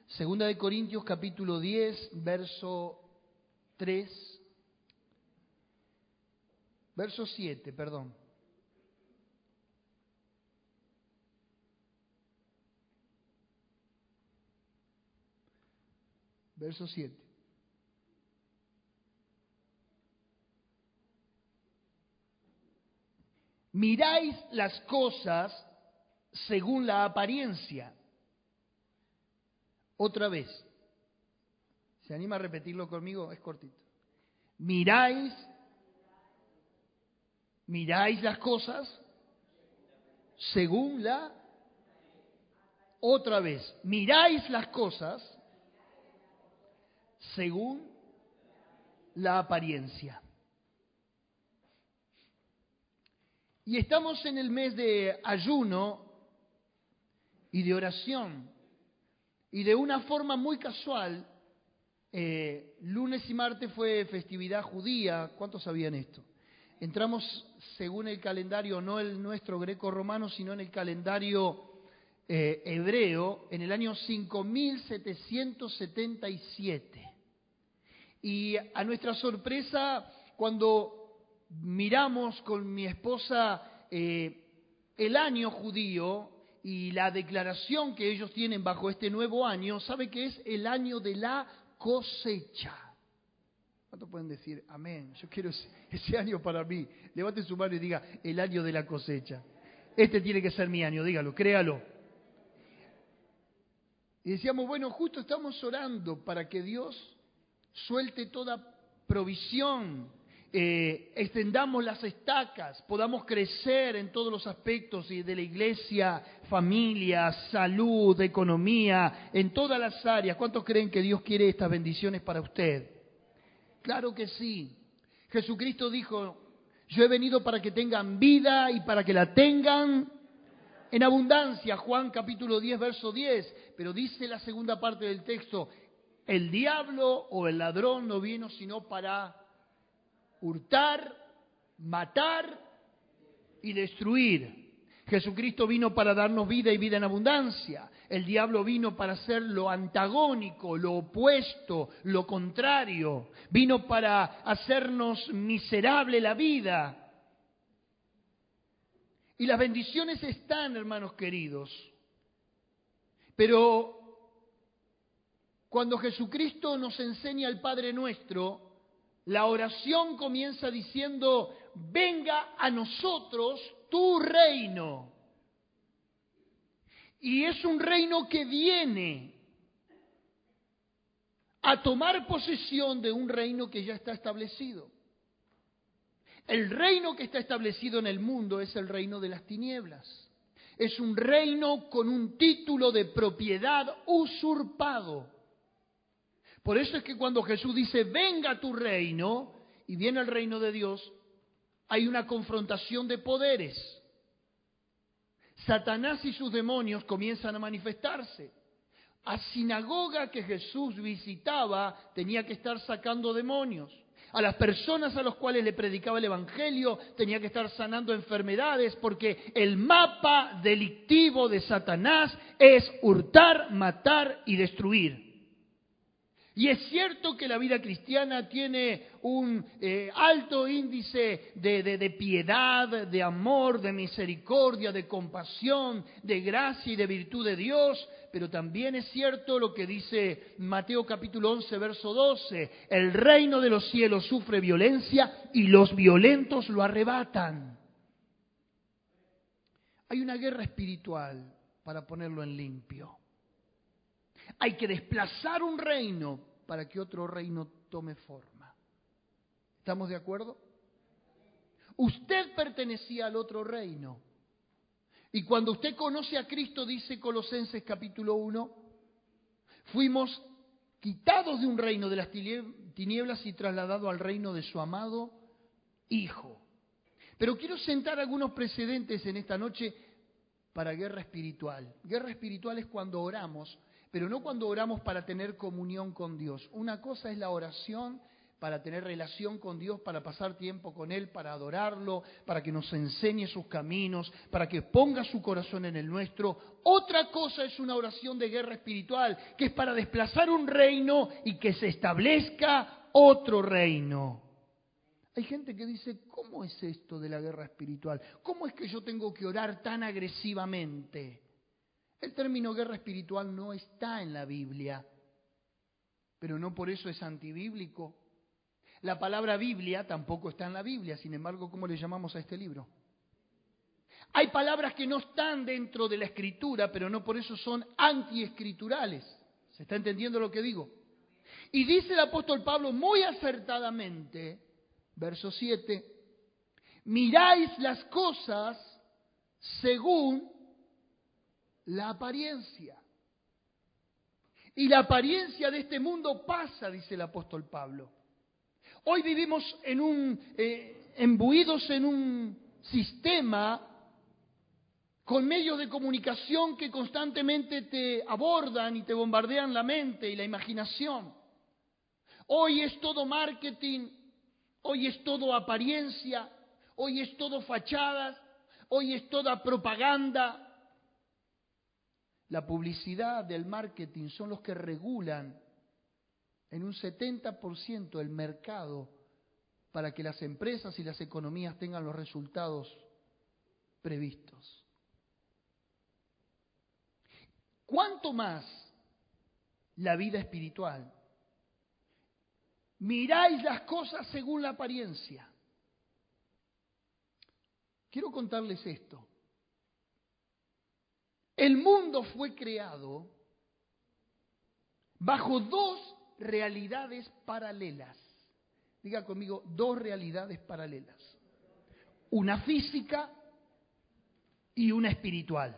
Segunda de Corintios capítulo 10, verso 3, verso 7, perdón. Verso 7. Miráis las cosas según la apariencia. Otra vez. ¿Se anima a repetirlo conmigo? Es cortito. Miráis las cosas según la... Otra vez. Miráis las cosas según la apariencia. Y estamos en el mes de ayuno y de oración. Y de una forma muy casual, lunes y martes fue festividad judía. ¿Cuántos sabían esto? Entramos según el calendario, no el nuestro greco-romano, sino en el calendario hebreo, en el año 5777. Y a nuestra sorpresa, cuando miramos con mi esposa el año judío y la declaración que ellos tienen bajo este nuevo año, ¿sabe qué es? El año de la cosecha. ¿Cuántos pueden decir amén? Yo quiero ese año para mí. Levante su mano y diga, el año de la cosecha. Este tiene que ser mi año, dígalo, créalo. Y decíamos, bueno, justo estamos orando para que Dios suelte toda provisión, extendamos las estacas, podamos crecer en todos los aspectos de la iglesia, familia, salud, economía, en todas las áreas. ¿Cuántos creen que Dios quiere estas bendiciones para usted? Claro que sí. Jesucristo dijo, yo he venido para que tengan vida y para que la tengan en abundancia. Juan capítulo 10, verso 10. Pero dice la segunda parte del texto, el diablo o el ladrón no vino sino para hurtar, matar y destruir. Jesucristo vino para darnos vida y vida en abundancia. El diablo vino para hacer lo antagónico, lo opuesto, lo contrario. Vino para hacernos miserable la vida. Y las bendiciones están, hermanos queridos. Pero cuando Jesucristo nos enseña el Padre Nuestro, la oración comienza diciendo, venga a nosotros tu reino. Y es un reino que viene a tomar posesión de un reino que ya está establecido. El reino que está establecido en el mundo es el reino de las tinieblas. Es un reino con un título de propiedad usurpado. Por eso es que cuando Jesús dice, venga tu reino, y viene el reino de Dios, hay una confrontación de poderes. Satanás y sus demonios comienzan a manifestarse. A sinagoga que Jesús visitaba, tenía que estar sacando demonios. A las personas a las cuales le predicaba el Evangelio, tenía que estar sanando enfermedades, porque el mapa delictivo de Satanás es hurtar, matar y destruir. Y es cierto que la vida cristiana tiene un alto índice de piedad, de amor, de misericordia, de compasión, de gracia y de virtud de Dios, pero también es cierto lo que dice Mateo capítulo 11, verso 12, el reino de los cielos sufre violencia y los violentos lo arrebatan. Hay una guerra espiritual, para ponerlo en limpio. Hay que desplazar un reino para que otro reino tome forma. ¿Estamos de acuerdo? Usted pertenecía al otro reino. Y cuando usted conoce a Cristo, dice Colosenses capítulo 1, fuimos quitados de un reino de las tinieblas y trasladados al reino de su amado Hijo. Pero quiero sentar algunos precedentes en esta noche para guerra espiritual. Guerra espiritual es cuando oramos, pero no cuando oramos para tener comunión con Dios. Una cosa es la oración para tener relación con Dios, para pasar tiempo con Él, para adorarlo, para que nos enseñe sus caminos, para que ponga su corazón en el nuestro. Otra cosa es una oración de guerra espiritual, que es para desplazar un reino y que se establezca otro reino. Hay gente que dice, ¿cómo es esto de la guerra espiritual? ¿Cómo es que yo tengo que orar tan agresivamente? El término guerra espiritual no está en la Biblia, pero no por eso es antibíblico. La palabra Biblia tampoco está en la Biblia, sin embargo, ¿cómo le llamamos a este libro? Hay palabras que no están dentro de la Escritura, pero no por eso son antiescriturales. ¿Se está entendiendo lo que digo? Y dice el apóstol Pablo muy acertadamente, verso 7, miráis las cosas según la apariencia. Y la apariencia de este mundo pasa, dice el apóstol Pablo. Hoy vivimos embuidos en un sistema con medios de comunicación que constantemente te abordan y te bombardean la mente y la imaginación. Hoy es todo marketing, hoy es todo apariencia, hoy es todo fachadas, hoy es toda propaganda. La publicidad del marketing son los que regulan en un 70% el mercado para que las empresas y las economías tengan los resultados previstos. ¿Cuánto más la vida espiritual? Miráis las cosas según la apariencia. Quiero contarles esto. El mundo fue creado bajo dos realidades paralelas. Diga conmigo, dos realidades paralelas. Una física y una espiritual.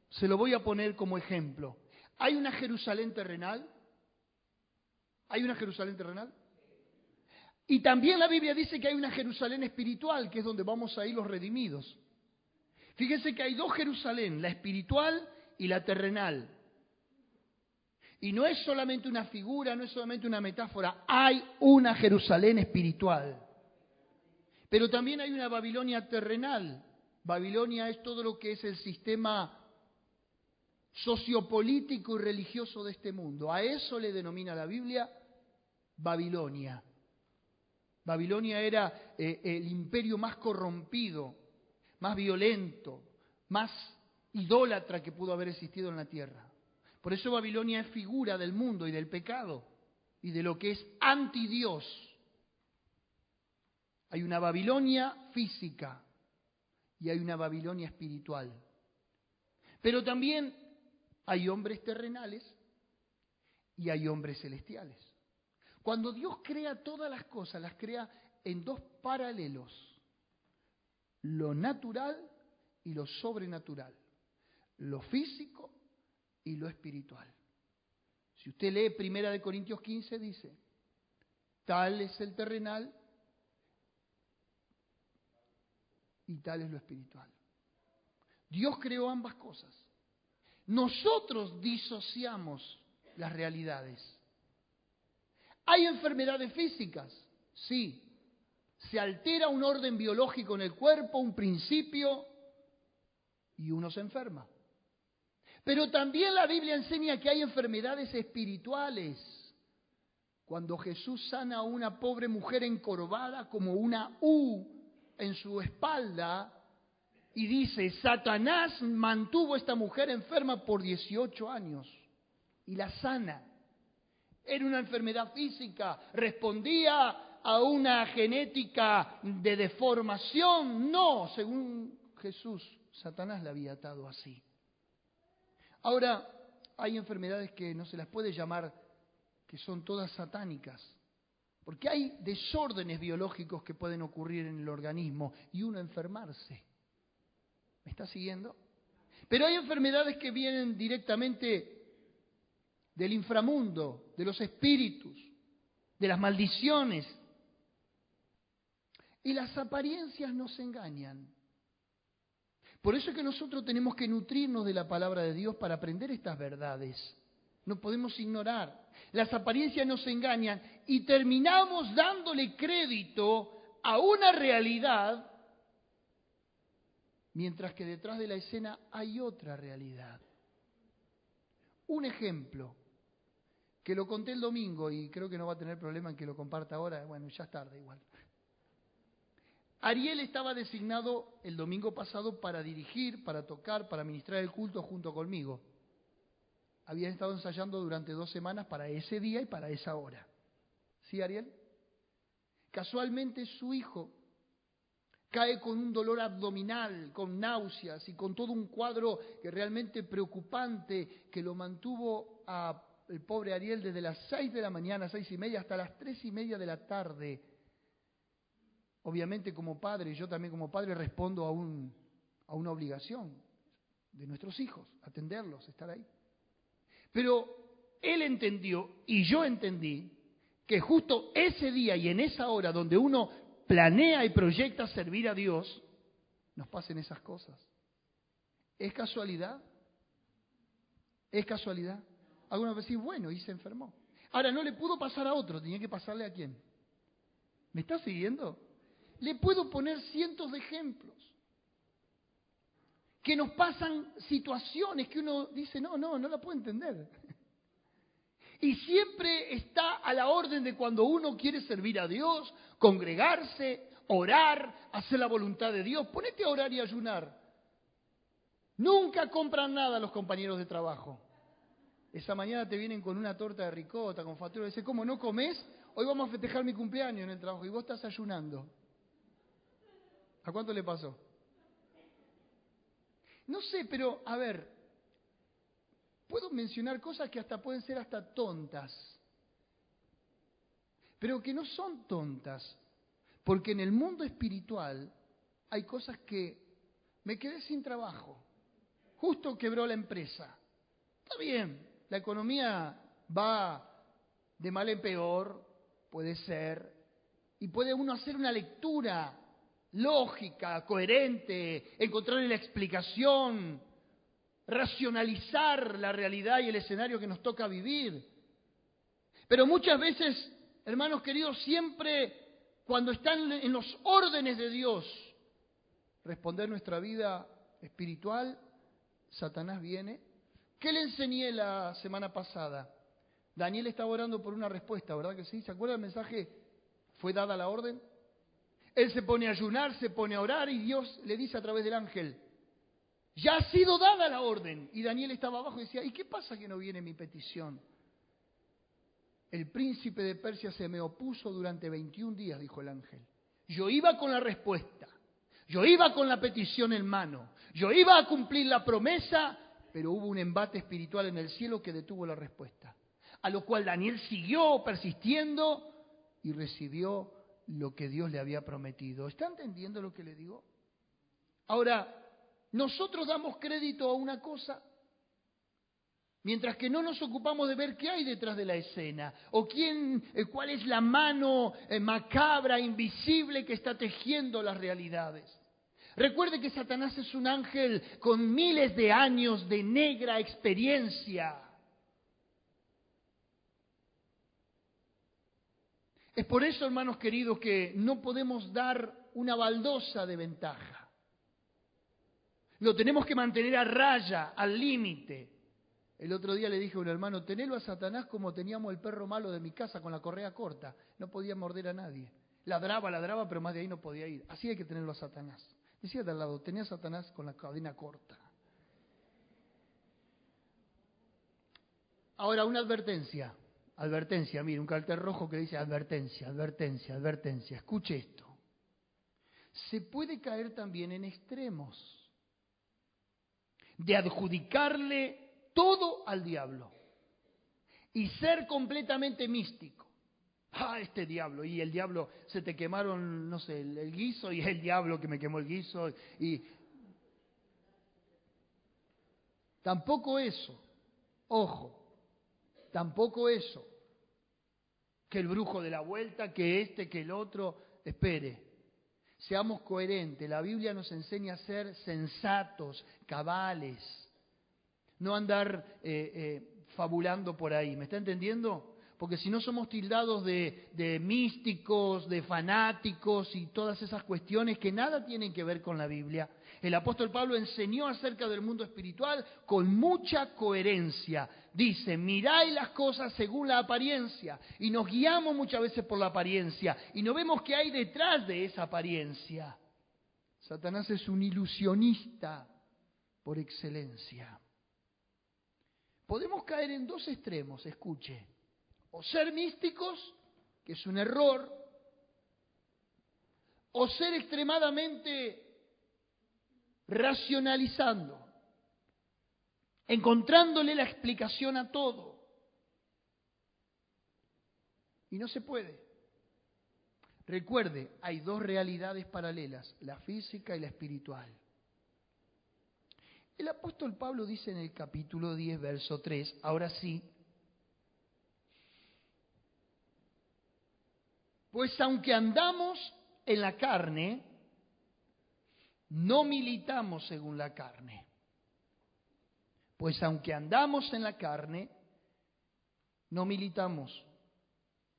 Se lo voy a poner como ejemplo. ¿Hay una Jerusalén terrenal? ¿Hay una Jerusalén terrenal? Y también la Biblia dice que hay una Jerusalén espiritual, que es donde vamos a ir los redimidos. Fíjense que hay dos Jerusalén, la espiritual y la terrenal. Y no es solamente una figura, no es solamente una metáfora, hay una Jerusalén espiritual. Pero también hay una Babilonia terrenal. Babilonia es todo lo que es el sistema sociopolítico y religioso de este mundo. A eso le denomina la Biblia Babilonia. Babilonia era el imperio más corrompido, más violento, más idólatra que pudo haber existido en la tierra. Por eso Babilonia es figura del mundo y del pecado y de lo que es antidios. Hay una Babilonia física y hay una Babilonia espiritual. Pero también hay hombres terrenales y hay hombres celestiales. Cuando Dios crea todas las cosas, las crea en dos paralelos: lo natural y lo sobrenatural, lo físico y lo espiritual. Si usted lee 1 Corintios 15, dice, tal es el terrenal y tal es lo espiritual. Dios creó ambas cosas. Nosotros disociamos las realidades. ¿Hay enfermedades físicas? Sí. Se altera un orden biológico en el cuerpo, un principio, y uno se enferma. Pero también la Biblia enseña que hay enfermedades espirituales. Cuando Jesús sana a una pobre mujer encorvada como una U en su espalda y dice, Satanás mantuvo a esta mujer enferma por 18 años y la sana. Era una enfermedad física, respondía a una genética de deformación. No, según Jesús, Satanás la había atado así. Ahora, hay enfermedades que no se las puede llamar que son todas satánicas, porque hay desórdenes biológicos que pueden ocurrir en el organismo y uno enfermarse. ¿Me está siguiendo? Pero hay enfermedades que vienen directamente del inframundo, de los espíritus, de las maldiciones. Y las apariencias nos engañan. Por eso es que nosotros tenemos que nutrirnos de la palabra de Dios para aprender estas verdades. no podemos ignorar. Las apariencias nos engañan y terminamos dándole crédito a una realidad, mientras que detrás de la escena hay otra realidad. Un ejemplo, que lo conté el domingo y creo que no va a tener problema en que lo comparta ahora, bueno, ya es tarde igual. Ariel estaba designado el domingo pasado para dirigir, para tocar, para ministrar el culto junto conmigo. Habían estado ensayando durante 2 semanas para ese día y para esa hora. ¿Sí, Ariel? Casualmente su hijo cae con un dolor abdominal, con náuseas y con todo un cuadro que realmente preocupante que lo mantuvo el pobre Ariel desde las 6 de la mañana, 6:30, hasta las 3:30 de la tarde. Obviamente como padre, yo también como padre respondo a una obligación de nuestros hijos, atenderlos, estar ahí. Pero él entendió y yo entendí que justo ese día y en esa hora donde uno planea y proyecta servir a Dios, nos pasen esas cosas. ¿Es casualidad? ¿Es casualidad? Algunos van a decir, bueno, y se enfermó. Ahora, no le pudo pasar a otro, tenía que pasarle a quién. ¿Me está siguiendo? Le puedo poner cientos de ejemplos. Que nos pasan situaciones que uno dice, no la puedo entender. Y siempre está a la orden de cuando uno quiere servir a Dios, congregarse, orar, hacer la voluntad de Dios. Ponete a orar y ayunar. Nunca compran nada los compañeros de trabajo. Esa mañana te vienen con una torta de ricota, con factura. Dice, ¿cómo no comés? Hoy vamos a festejar mi cumpleaños en el trabajo y vos estás ayunando. ¿A cuánto le pasó? No sé, pero a ver, puedo mencionar cosas que hasta pueden ser hasta tontas, pero que no son tontas, porque en el mundo espiritual hay cosas que me quedé sin trabajo, justo quebró la empresa. Está bien, la economía va de mal en peor, puede ser, y puede uno hacer una lectura lógica, coherente, encontrarle la explicación, racionalizar la realidad y el escenario que nos toca vivir. Pero muchas veces, hermanos queridos, siempre cuando están en los órdenes de Dios, responder nuestra vida espiritual, Satanás viene. ¿Qué le enseñé la semana pasada? Daniel estaba orando por una respuesta, ¿verdad que sí? ¿Se acuerda del mensaje? ¿Fue dada la orden? Él se pone a ayunar, se pone a orar y Dios le dice a través del ángel, ya ha sido dada la orden. Y Daniel estaba abajo y decía, ¿y qué pasa que no viene mi petición? El príncipe de Persia se me opuso durante 21 días, dijo el ángel. Yo iba con la respuesta, yo iba con la petición en mano, yo iba a cumplir la promesa, pero hubo un embate espiritual en el cielo que detuvo la respuesta. A lo cual Daniel siguió persistiendo y recibió lo que Dios le había prometido. ¿Está entendiendo lo que le digo? Ahora, nosotros damos crédito a una cosa, mientras que no nos ocupamos de ver qué hay detrás de la escena, o cuál es la mano macabra, invisible que está tejiendo las realidades. Recuerde que Satanás es un ángel con miles de años de negra experiencia. Es por eso, hermanos queridos, que no podemos dar una baldosa de ventaja. Lo tenemos que mantener a raya, al límite. El otro día le dije a un hermano, tenelo a Satanás como teníamos el perro malo de mi casa con la correa corta. No podía morder a nadie. Ladraba, pero más de ahí no podía ir. Así hay que tenerlo a Satanás. Decía de al lado, tenía a Satanás con la cadena corta. Ahora, una advertencia. Advertencia, mire, un cartel rojo que dice advertencia, advertencia, advertencia. Escuche esto. Se puede caer también en extremos de adjudicarle todo al diablo y ser completamente místico. Este diablo, y el diablo, se te quemaron, no sé, el guiso, y el diablo que me quemó el guiso, y tampoco eso, ojo, tampoco eso, que el brujo de la vuelta, que que el otro, espere, seamos coherentes, la Biblia nos enseña a ser sensatos, cabales. No andar fabulando por ahí. ¿Me está entendiendo? Porque si no somos tildados de místicos, de fanáticos y todas esas cuestiones que nada tienen que ver con la Biblia. El apóstol Pablo enseñó acerca del mundo espiritual con mucha coherencia. Dice, miráis las cosas según la apariencia. Y nos guiamos muchas veces por la apariencia. Y no vemos qué hay detrás de esa apariencia. Satanás es un ilusionista por excelencia. Podemos caer en dos extremos, escuche. O ser místicos, que es un error, o ser extremadamente racionalizando, encontrándole la explicación a todo. Y no se puede. Recuerde, hay dos realidades paralelas, la física y la espiritual. El apóstol Pablo dice en el capítulo 10, verso 3, ahora sí, pues aunque andamos en la carne, no militamos según la carne. Pues aunque andamos en la carne, no militamos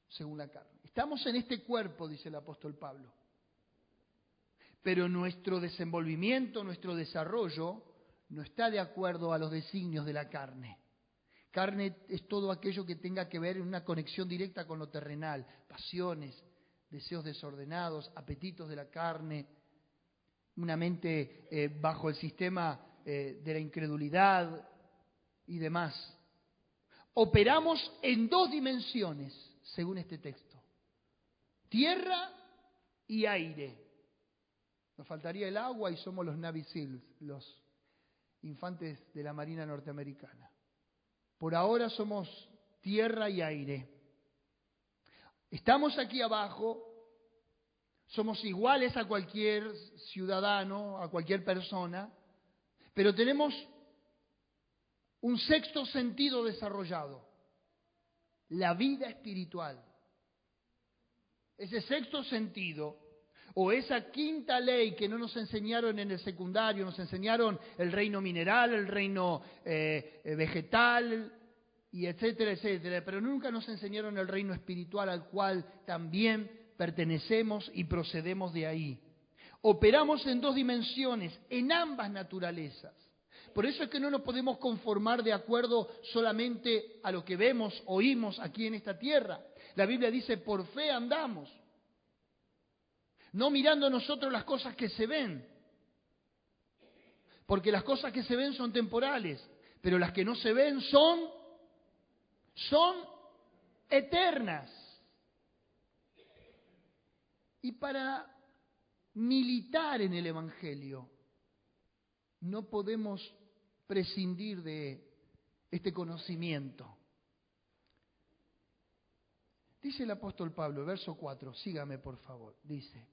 según la carne. Estamos en este cuerpo, dice el apóstol Pablo. Pero nuestro desenvolvimiento, nuestro desarrollo, no está de acuerdo a los designios de la carne. Carne es todo aquello que tenga que ver en una conexión directa con lo terrenal. Pasiones, deseos desordenados, apetitos de la carne, una mente bajo el sistema de la incredulidad y demás. Operamos en dos dimensiones, según este texto. Tierra y aire. Nos faltaría el agua y somos los Navy SEALs, los infantes de la Marina norteamericana. Por ahora somos tierra y aire. Estamos aquí abajo, somos iguales a cualquier ciudadano, a cualquier persona, pero tenemos un sexto sentido desarrollado, la vida espiritual. Ese sexto sentido, o esa quinta ley que no nos enseñaron en el secundario, nos enseñaron el reino mineral, el reino vegetal, y etcétera, etcétera, pero nunca nos enseñaron el reino espiritual al cual también pertenecemos y procedemos de ahí. Operamos en dos dimensiones, en ambas naturalezas. Por eso es que no nos podemos conformar de acuerdo solamente a lo que vemos, oímos aquí en esta tierra. La Biblia dice, por fe andamos. No mirando nosotros las cosas que se ven. Porque las cosas que se ven son temporales, pero las que no se ven son eternas. Y para militar en el Evangelio, no podemos prescindir de este conocimiento. Dice el apóstol Pablo, verso 4, sígame por favor, dice,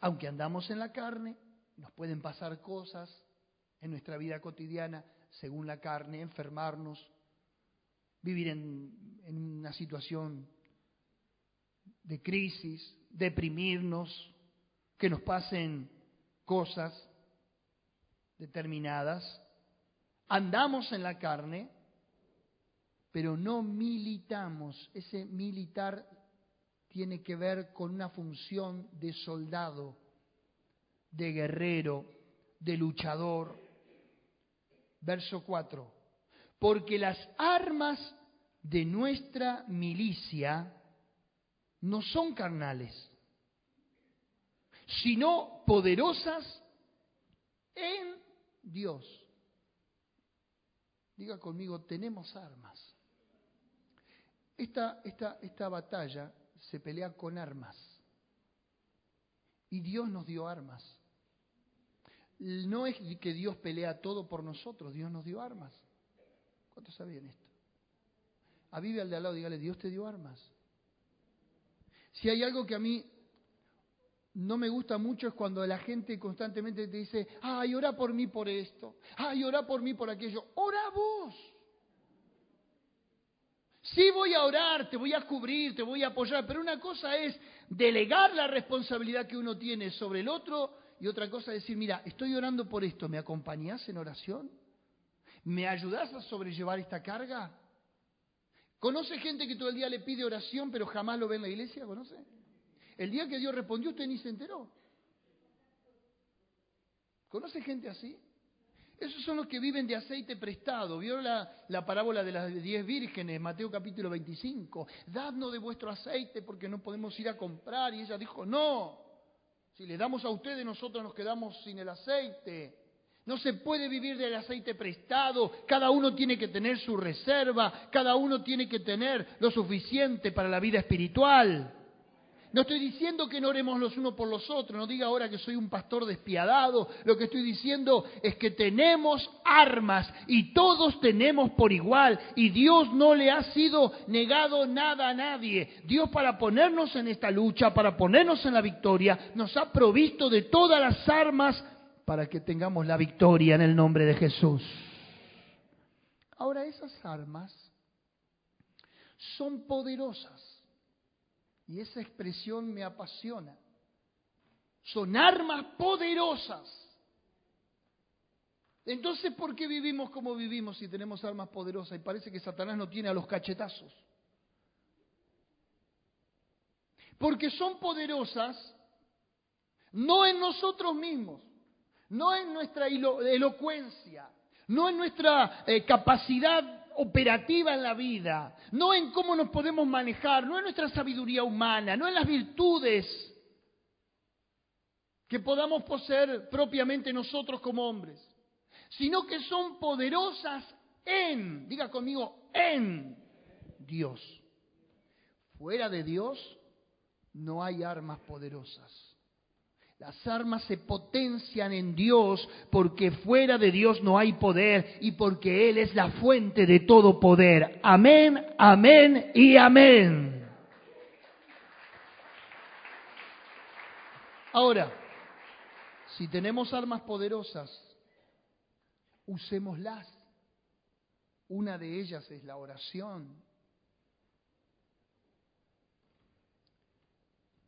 aunque andamos en la carne, nos pueden pasar cosas en nuestra vida cotidiana, según la carne, enfermarnos, vivir en una situación de crisis, deprimirnos, que nos pasen cosas determinadas. Andamos en la carne, pero no militamos. Ese militar tiene que ver con una función de soldado, de guerrero, de luchador. Verso 4. Porque las armas de nuestra milicia no son carnales, sino poderosas en Dios. Diga conmigo, tenemos armas. Esta batalla se pelea con armas. Y Dios nos dio armas. No es que Dios pelea todo por nosotros, Dios nos dio armas. ¿Cuántos sabían esto? Avive al de al lado, dígale, Dios te dio armas. Si hay algo que a mí no me gusta mucho es cuando la gente constantemente te dice, ay, ora por mí por esto, ay, ora por mí por aquello. Ora vos. Sí voy a orar, te voy a cubrir, te voy a apoyar, pero una cosa es delegar la responsabilidad que uno tiene sobre el otro y otra cosa es decir, mira, estoy orando por esto, ¿me acompañás en oración? ¿Me ayudás a sobrellevar esta carga? ¿Conoce gente que todo el día le pide oración pero jamás lo ve en la iglesia? ¿Conoce? El día que Dios respondió usted ni se enteró. ¿Conoce gente así? Esos son los que viven de aceite prestado. ¿Vio la parábola de las 10 vírgenes, Mateo capítulo 25? Dadnos de vuestro aceite porque no podemos ir a comprar. Y ella dijo, no, si le damos a ustedes nosotros nos quedamos sin el aceite. No se puede vivir del aceite prestado. Cada uno tiene que tener su reserva. Cada uno tiene que tener lo suficiente para la vida espiritual. No estoy diciendo que no oremos los unos por los otros, no diga ahora que soy un pastor despiadado. Lo que estoy diciendo es que tenemos armas y todos tenemos por igual. Y Dios no le ha sido negado nada a nadie. Dios, para ponernos en esta lucha, para ponernos en la victoria, nos ha provisto de todas las armas para que tengamos la victoria en el nombre de Jesús. Ahora, esas armas son poderosas. Y esa expresión me apasiona. Son armas poderosas. Entonces, ¿por qué vivimos como vivimos si tenemos armas poderosas? Y parece que Satanás no tiene a los cachetazos. Porque son poderosas no en nosotros mismos, no en nuestra elocuencia, no en nuestra capacidad operativa en la vida, no en cómo nos podemos manejar, no en nuestra sabiduría humana, no en las virtudes que podamos poseer propiamente nosotros como hombres, sino que son poderosas en, diga conmigo, en Dios. Fuera de Dios no hay armas poderosas. Las armas se potencian en Dios porque fuera de Dios no hay poder y porque Él es la fuente de todo poder. Amén, amén y amén. Ahora, si tenemos armas poderosas, usémoslas. Una de ellas es la oración.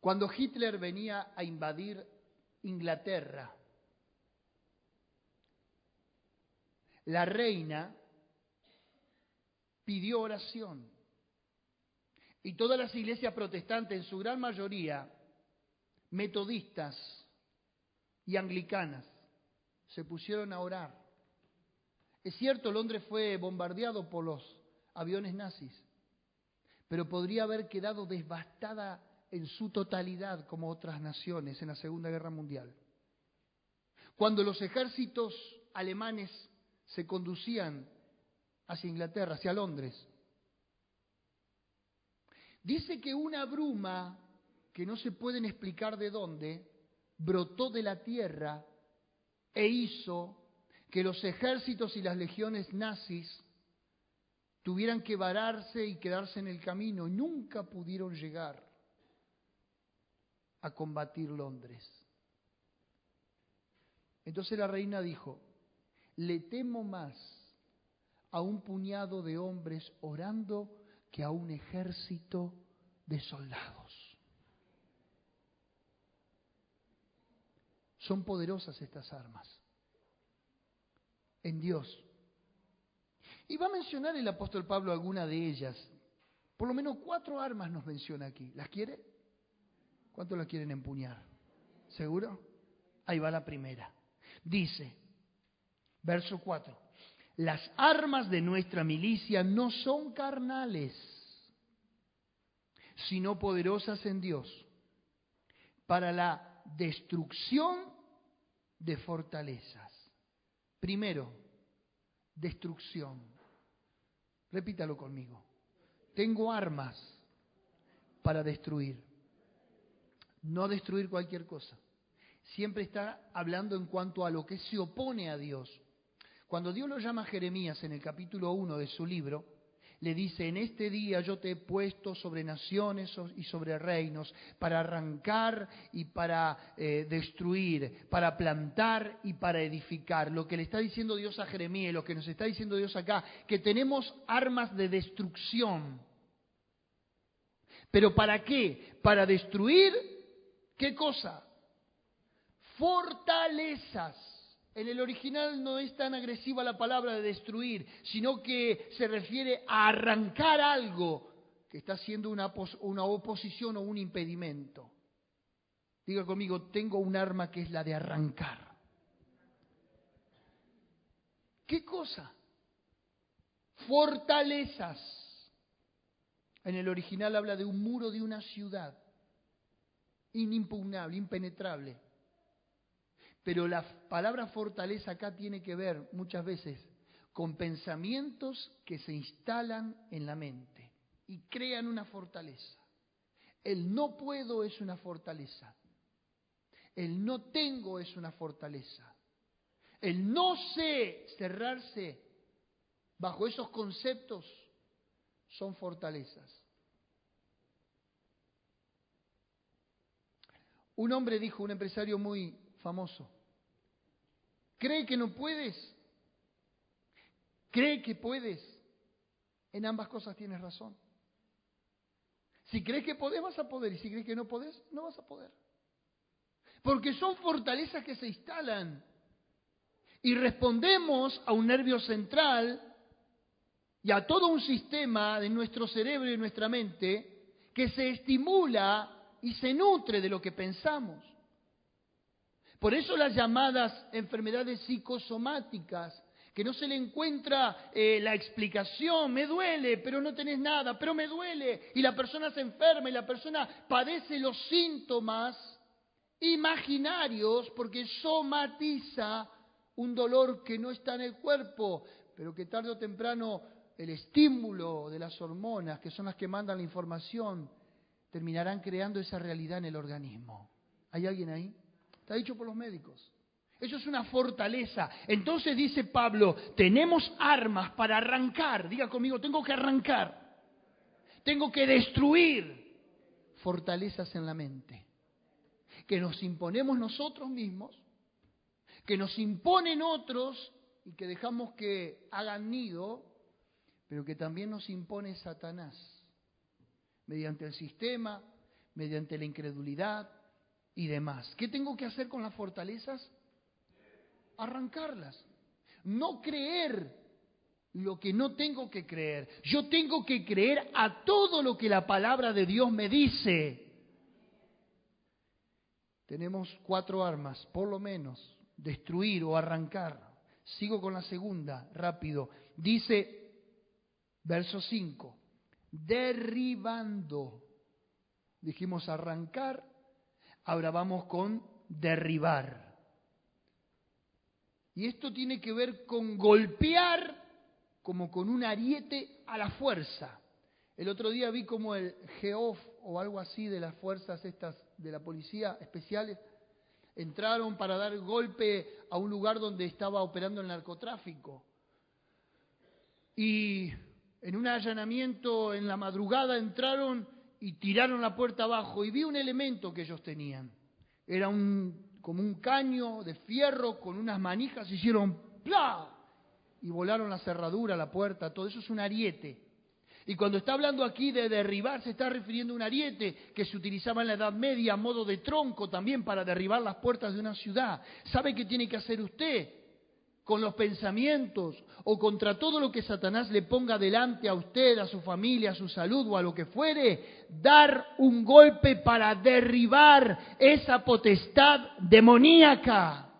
Cuando Hitler venía a invadir Inglaterra, la reina pidió oración y todas las iglesias protestantes, en su gran mayoría metodistas y anglicanas, se pusieron a orar. Es cierto, Londres fue bombardeado por los aviones nazis, pero podría haber quedado devastada en su totalidad como otras naciones en la Segunda Guerra Mundial. Cuando los ejércitos alemanes se conducían hacia Inglaterra, hacia Londres, dice que una bruma que no se pueden explicar de dónde brotó de la tierra e hizo que los ejércitos y las legiones nazis tuvieran que vararse y quedarse en el camino y nunca pudieron llegar a combatir Londres. Entonces la reina dijo, le temo más a un puñado de hombres orando que a un ejército de soldados. Son poderosas estas armas en Dios. Y va a mencionar el apóstol Pablo alguna de ellas. Por lo menos 4 armas nos menciona aquí. ¿Las quiere? ¿Cuántos la quieren empuñar? ¿Seguro? Ahí va la primera. Dice, verso 4, las armas de nuestra milicia no son carnales, sino poderosas en Dios, para la destrucción de fortalezas. Primero, destrucción. Repítalo conmigo. Tengo armas para destruir. No destruir cualquier cosa. Siempre está hablando en cuanto a lo que se opone a Dios. Cuando Dios lo llama a Jeremías en el capítulo 1 de su libro, le dice, en este día yo te he puesto sobre naciones y sobre reinos para arrancar y para destruir, para plantar y para edificar. Lo que le está diciendo Dios a Jeremías, lo que nos está diciendo Dios acá, que tenemos armas de destrucción. ¿Pero para qué? Para destruir, ¿qué cosa? fortalezas. En el original no es tan agresiva la palabra de destruir, sino que se refiere a arrancar algo que está siendo una oposición o un impedimento. Diga conmigo, tengo un arma que es la de arrancar. ¿Qué cosa? Fortalezas. En el original habla de un muro de una ciudad, inimpugnable, impenetrable. Pero la palabra fortaleza acá tiene que ver muchas veces con pensamientos que se instalan en la mente y crean una fortaleza. El no puedo es una fortaleza. El no tengo es una fortaleza. El no sé cerrarse bajo esos conceptos son fortalezas. Un hombre dijo, un empresario muy famoso, ¿cree que no puedes? ¿Cree que puedes? En ambas cosas tienes razón. Si crees que podés, vas a poder. Y si crees que no podés, no vas a poder. Porque son fortalezas que se instalan. Y respondemos a un nervio central y a todo un sistema de nuestro cerebro y nuestra mente que se estimula y se nutre de lo que pensamos. Por eso las llamadas enfermedades psicosomáticas, que no se le encuentra la explicación, me duele, pero no tenés nada, pero me duele, y la persona se enferma y la persona padece los síntomas imaginarios porque somatiza un dolor que no está en el cuerpo, pero que tarde o temprano el estímulo de las hormonas, que son las que mandan la información, terminarán creando esa realidad en el organismo. ¿Hay alguien ahí? Está dicho por los médicos. Eso es una fortaleza. Entonces dice Pablo, tenemos armas para arrancar. Diga conmigo, tengo que arrancar. Tengo que destruir fortalezas en la mente. Que nos imponemos nosotros mismos, que nos imponen otros y que dejamos que hagan nido, pero que también nos impone Satanás. Mediante el sistema, mediante la incredulidad y demás. ¿Qué tengo que hacer con las fortalezas? Arrancarlas. No creer lo que no tengo que creer. Yo tengo que creer a todo lo que la palabra de Dios me dice. Tenemos 4 armas, por lo menos, destruir o arrancar. Sigo con la segunda, rápido. Dice, verso 5, derribando. Dijimos arrancar, ahora vamos con derribar. Y esto tiene que ver con golpear como con un ariete a la fuerza. El otro día vi como el GEOF o algo así de las fuerzas estas de la policía especiales entraron para dar golpe a un lugar donde estaba operando el narcotráfico. Y en un allanamiento en la madrugada entraron y tiraron la puerta abajo y vi un elemento que ellos tenían. Era como un caño de fierro con unas manijas, hicieron ¡plá! Y volaron la cerradura, la puerta, todo eso es un ariete. Y cuando está hablando aquí de derribar, se está refiriendo a un ariete que se utilizaba en la Edad Media a modo de tronco también para derribar las puertas de una ciudad. ¿Sabe qué tiene que hacer usted con los pensamientos o contra todo lo que Satanás le ponga delante a usted, a su familia, a su salud o a lo que fuere? Dar un golpe para derribar esa potestad demoníaca.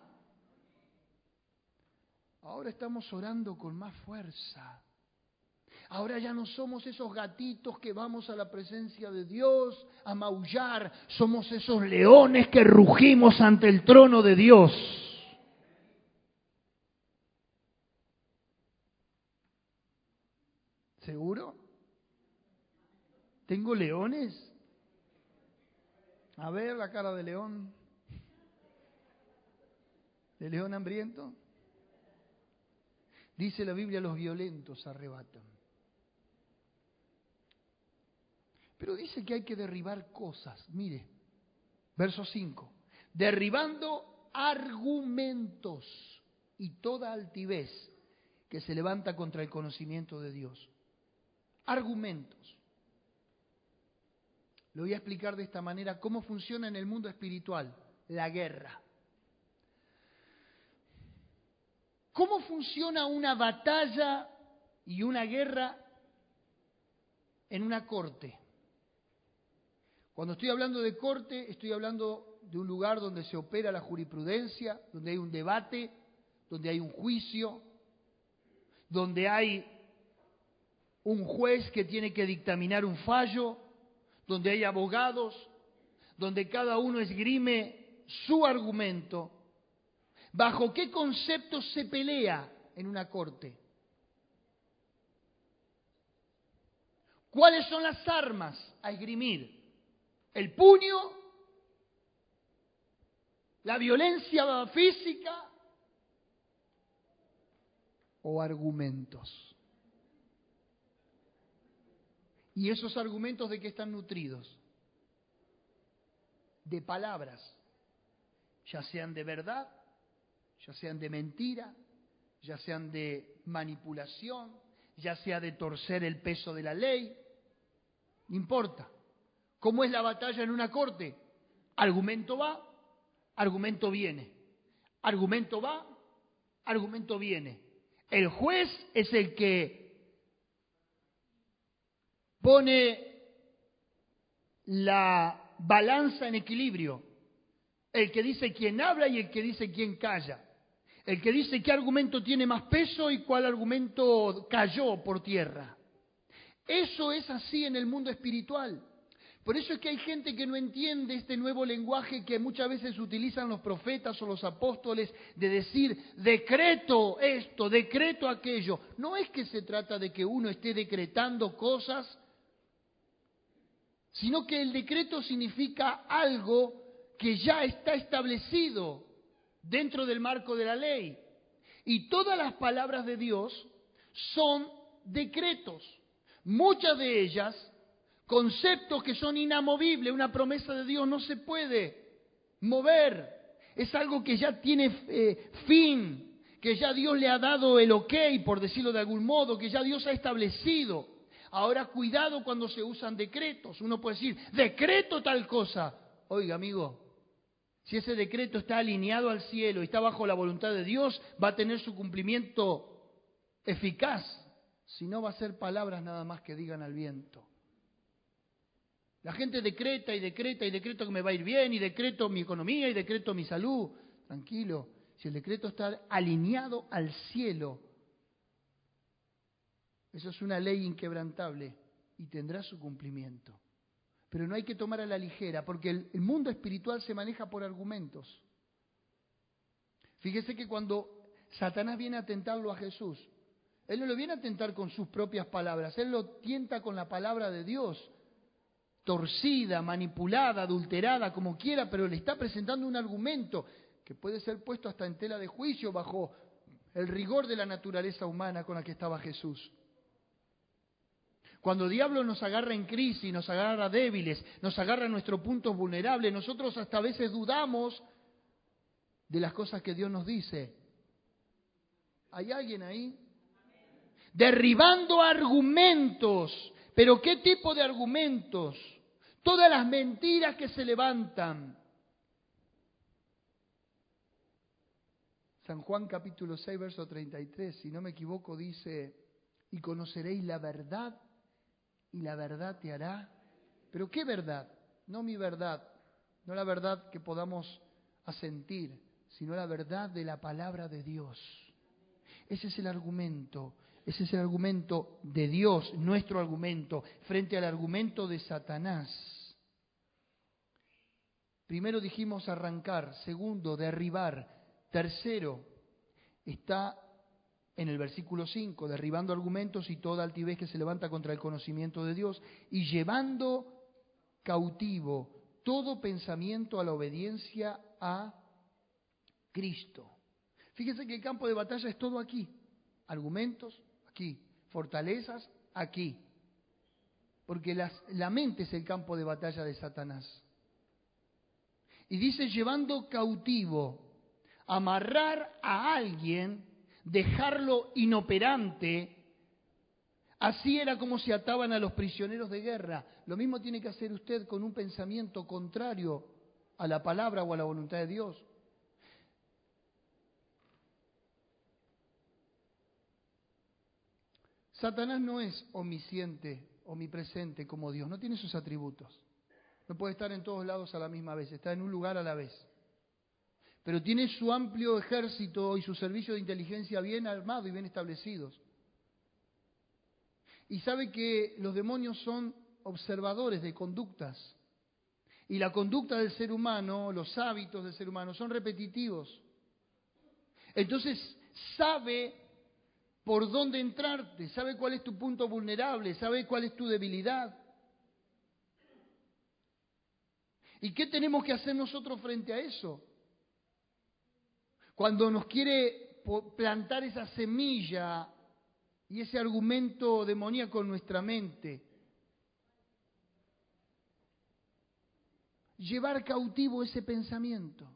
Ahora estamos orando con más fuerza. Ahora ya no somos esos gatitos que vamos a la presencia de Dios a maullar. Somos esos leones que rugimos ante el trono de Dios. ¿Seguro? ¿Tengo leones? A ver la cara de león. ¿De león hambriento? Dice la Biblia, los violentos arrebatan. Pero dice que hay que derribar cosas. Mire, verso 5. Derribando argumentos y toda altivez que se levanta contra el conocimiento de Dios. Argumentos. Lo voy a explicar de esta manera cómo funciona en el mundo espiritual la guerra. ¿Cómo funciona una batalla y una guerra en una corte? Cuando estoy hablando de corte, estoy hablando de un lugar donde se opera la jurisprudencia, donde hay un debate, donde hay un juicio, donde hay un juez que tiene que dictaminar un fallo, donde hay abogados, donde cada uno esgrime su argumento. ¿Bajo qué concepto se pelea en una corte? ¿Cuáles son las armas a esgrimir? ¿El puño? ¿La violencia física? ¿O argumentos? ¿Y esos argumentos de qué están nutridos? De palabras, ya sean de verdad, ya sean de mentira, ya sean de manipulación, ya sea de torcer el peso de la ley. No importa. ¿Cómo es la batalla en una corte? Argumento va, argumento viene. Argumento va, argumento viene. El juez es el que pone la balanza en equilibrio. El que dice quién habla y el que dice quién calla. El que dice qué argumento tiene más peso y cuál argumento cayó por tierra. Eso es así en el mundo espiritual. Por eso es que hay gente que no entiende este nuevo lenguaje que muchas veces utilizan los profetas o los apóstoles de decir, decreto esto, decreto aquello. No es que se trata de que uno esté decretando cosas, sino que el decreto significa algo que ya está establecido dentro del marco de la ley. Y todas las palabras de Dios son decretos. Muchas de ellas, conceptos que son inamovibles. Una promesa de Dios no se puede mover. Es algo que ya tiene fin, que ya Dios le ha dado el ok, por decirlo de algún modo, que ya Dios ha establecido. Ahora, cuidado cuando se usan decretos. Uno puede decir, decreto tal cosa. Oiga, amigo, si ese decreto está alineado al cielo y está bajo la voluntad de Dios, va a tener su cumplimiento eficaz. Si no, va a ser palabras nada más que digan al viento. La gente decreta y decreta y decreto que me va a ir bien y decreto mi economía y decreto mi salud. Tranquilo, si el decreto está alineado al cielo, eso es una ley inquebrantable y tendrá su cumplimiento. Pero no hay que tomar a la ligera, porque el mundo espiritual se maneja por argumentos. Fíjese que cuando Satanás viene a tentarlo a Jesús, él no lo viene a tentar con sus propias palabras, él lo tienta con la palabra de Dios, torcida, manipulada, adulterada, como quiera, pero le está presentando un argumento que puede ser puesto hasta en tela de juicio bajo el rigor de la naturaleza humana con la que estaba Jesús. Cuando el diablo nos agarra en crisis, nos agarra débiles, nos agarra en nuestros puntos vulnerables, nosotros hasta a veces dudamos de las cosas que Dios nos dice. ¿Hay alguien ahí? Derribando argumentos. ¿Pero qué tipo de argumentos? Todas las mentiras que se levantan. San Juan capítulo 6, verso 33, si no me equivoco, dice, y conoceréis la verdad, y la verdad te hará. ¿Pero qué verdad? No mi verdad, no la verdad que podamos asentir, sino la verdad de la palabra de Dios. Ese es el argumento. Ese es el argumento de Dios, nuestro argumento, frente al argumento de Satanás. Primero dijimos arrancar, segundo, derribar, tercero, está en el versículo 5, derribando argumentos y toda altivez que se levanta contra el conocimiento de Dios y llevando cautivo todo pensamiento a la obediencia a Cristo. Fíjense que el campo de batalla es todo aquí, argumentos, aquí, fortalezas, aquí. Porque la mente es el campo de batalla de Satanás. Y dice llevando cautivo, amarrar a alguien, dejarlo inoperante. Así era como se ataban a los prisioneros de guerra. Lo mismo tiene que hacer usted con un pensamiento contrario a la palabra o a la voluntad de Dios. Satanás no es omnisciente, omnipresente como Dios, no tiene sus atributos. No puede estar en todos lados a la misma vez, está en un lugar a la vez. Pero tiene su amplio ejército y su servicio de inteligencia bien armado y bien establecidos. Y sabe que los demonios son observadores de conductas. Y la conducta del ser humano, los hábitos del ser humano son repetitivos. Entonces sabe por dónde entrarte, sabe cuál es tu punto vulnerable, sabe cuál es tu debilidad. ¿Y qué tenemos que hacer nosotros frente a eso? Cuando nos quiere plantar esa semilla y ese argumento demoníaco en nuestra mente, llevar cautivo ese pensamiento.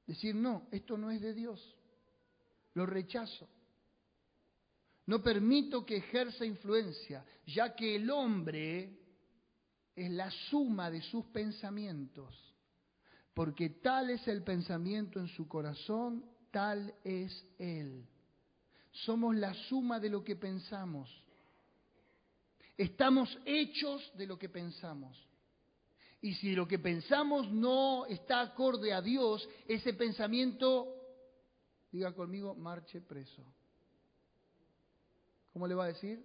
Decir, no, esto no es de Dios, lo rechazo. No permito que ejerza influencia, ya que el hombre es la suma de sus pensamientos, porque tal es el pensamiento en su corazón, tal es él. Somos la suma de lo que pensamos. Estamos hechos de lo que pensamos. Y si lo que pensamos no está acorde a Dios, ese pensamiento, diga conmigo, marche preso. ¿Cómo le va a decir?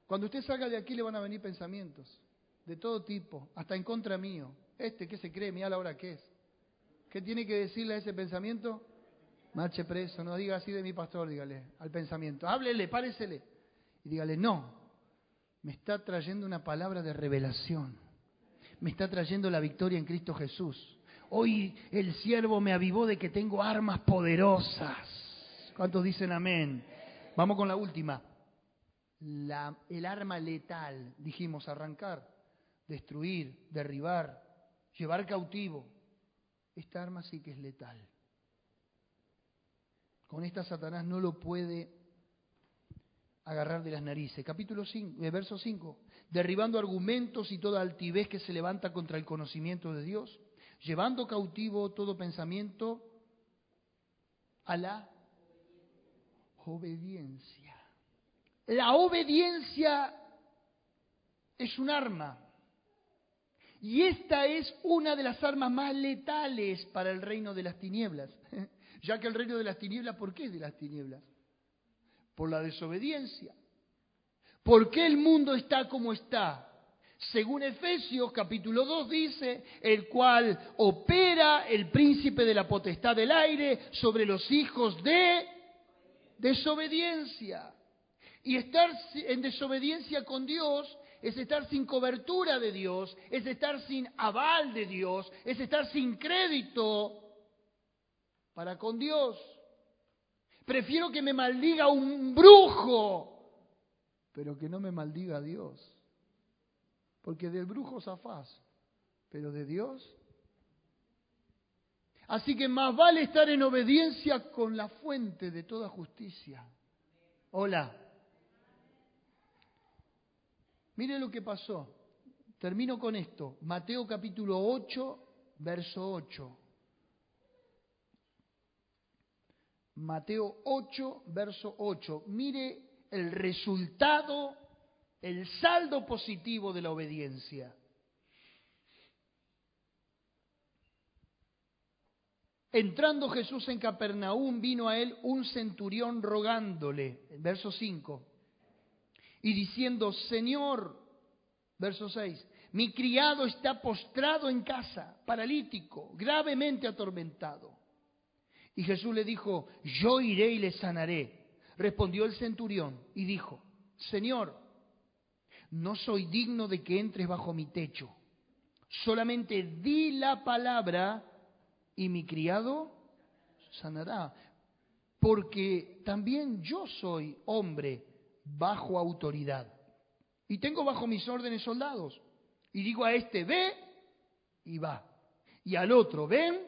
Cuando usted salga de aquí le van a venir pensamientos de todo tipo, hasta en contra mío. ¿Qué se cree? Mira la hora que es. ¿Qué tiene que decirle a ese pensamiento? Marche preso, no diga así de mi pastor, dígale al pensamiento. Háblele, páresele. Y dígale, no, me está trayendo una palabra de revelación. Me está trayendo la victoria en Cristo Jesús. Hoy el siervo me avivó de que tengo armas poderosas. ¿Cuántos dicen amén? Vamos con la última. El arma letal, dijimos, arrancar, destruir, derribar, llevar cautivo. Esta arma sí que es letal. Con esta Satanás no lo puede agarrar de las narices. Capítulo 5, verso 5. Derribando argumentos y toda altivez que se levanta contra el conocimiento de Dios, llevando cautivo todo pensamiento a la obediencia. La obediencia es un arma. Y esta es una de las armas más letales para el reino de las tinieblas. Ya que el reino de las tinieblas, ¿por qué es de las tinieblas? Por la desobediencia. ¿Por qué el mundo está como está? Según Efesios capítulo 2 dice, el cual opera el príncipe de la potestad del aire sobre los hijos de desobediencia. Y estar en desobediencia con Dios es estar sin cobertura de Dios, es estar sin aval de Dios, es estar sin crédito para con Dios. Prefiero que me maldiga un brujo, pero que no me maldiga Dios. Porque del brujo zafás, pero de Dios. Así que más vale estar en obediencia con la fuente de toda justicia. Hola. Mire lo que pasó. Termino con esto. Mateo capítulo 8, verso 8. Mateo 8, verso 8. Mire el resultado, el saldo positivo de la obediencia. Entrando Jesús en Capernaum, vino a él un centurión rogándole, verso 5, y diciendo, Señor, verso 6, mi criado está postrado en casa, paralítico, gravemente atormentado. Y Jesús le dijo, yo iré y le sanaré. Respondió el centurión y dijo, Señor, no soy digno de que entres bajo mi techo. Solamente di la palabra y mi criado sanará. Porque también yo soy hombre bajo autoridad. Y tengo bajo mis órdenes soldados. Y digo a este, ve y va. Y al otro, ven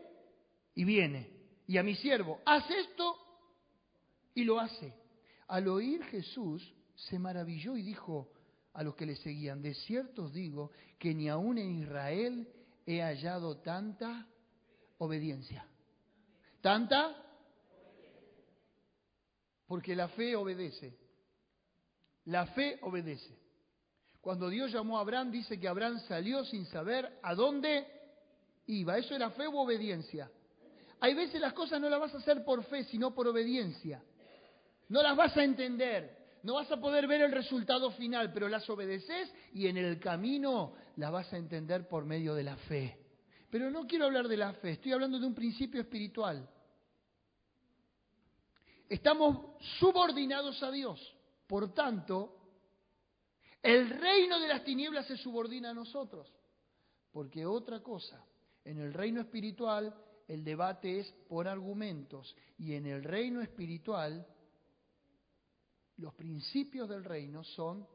y viene. Y a mi siervo, haz esto y lo hace. Al oír Jesús se maravilló y dijo a los que le seguían, de cierto os digo que ni aún en Israel he hallado tanta obediencia. ¿Tanta? Porque la fe obedece. La fe obedece. Cuando Dios llamó a Abraham, dice que Abraham salió sin saber a dónde iba. ¿Eso era fe u obediencia? Hay veces las cosas no las vas a hacer por fe, sino por obediencia. No las vas a entender, no vas a poder ver el resultado final, pero las obedeces y en el camino las vas a entender por medio de la fe. Pero no quiero hablar de la fe, estoy hablando de un principio espiritual. Estamos subordinados a Dios, por tanto, el reino de las tinieblas se subordina a nosotros. Porque otra cosa, en el reino espiritual el debate es por argumentos y en el reino espiritual los principios del reino son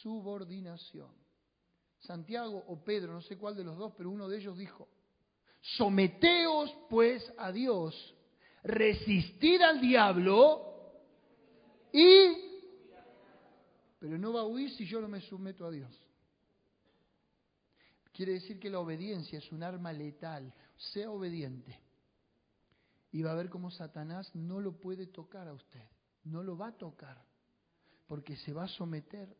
subordinación. Santiago o Pedro, no sé cuál de los dos, pero uno de ellos dijo, someteos pues a Dios, resistid al diablo pero no va a huir si yo no me someto a Dios. Quiere decir que la obediencia es un arma letal. Sea obediente. Y va a ver cómo Satanás no lo puede tocar a usted. No lo va a tocar. Porque se va a someter.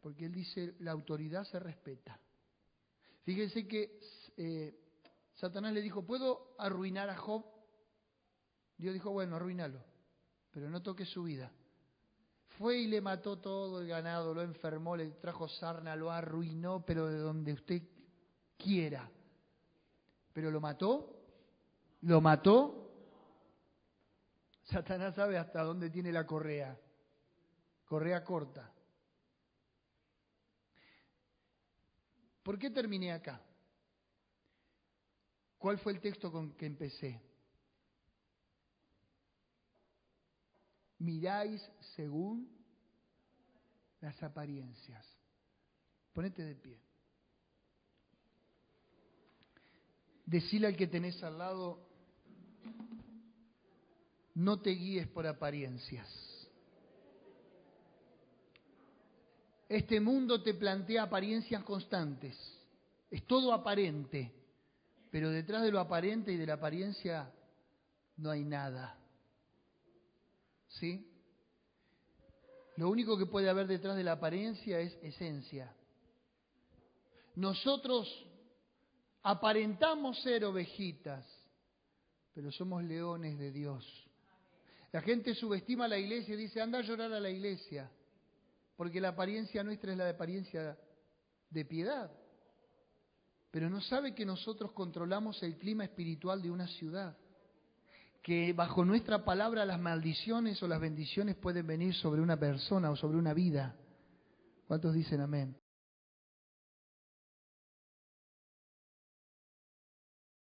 Porque él dice, la autoridad se respeta. Fíjense que Satanás le dijo, ¿puedo arruinar a Job? Dios dijo, bueno, arruínalo. Pero no toques su vida. Fue y le mató todo el ganado, lo enfermó, le trajo sarna, lo arruinó, pero de donde usted quiera. ¿Pero lo mató? ¿Lo mató? Satanás sabe hasta dónde tiene la correa. Correa corta. ¿Por qué terminé acá? ¿Cuál fue el texto con que empecé? Miráis según las apariencias. Ponete de pie. Decile al que tenés al lado, no te guíes por apariencias. Este mundo te plantea apariencias constantes. Es todo aparente. Pero detrás de lo aparente y de la apariencia no hay nada. ¿Sí? Lo único que puede haber detrás de la apariencia es esencia. Nosotros aparentamos ser ovejitas, pero somos leones de Dios. La gente subestima a la iglesia y dice, anda a llorar a la iglesia, porque la apariencia nuestra es la de apariencia de piedad. Pero no sabe que nosotros controlamos el clima espiritual de una ciudad. Que bajo nuestra palabra las maldiciones o las bendiciones pueden venir sobre una persona o sobre una vida. ¿Cuántos dicen amén?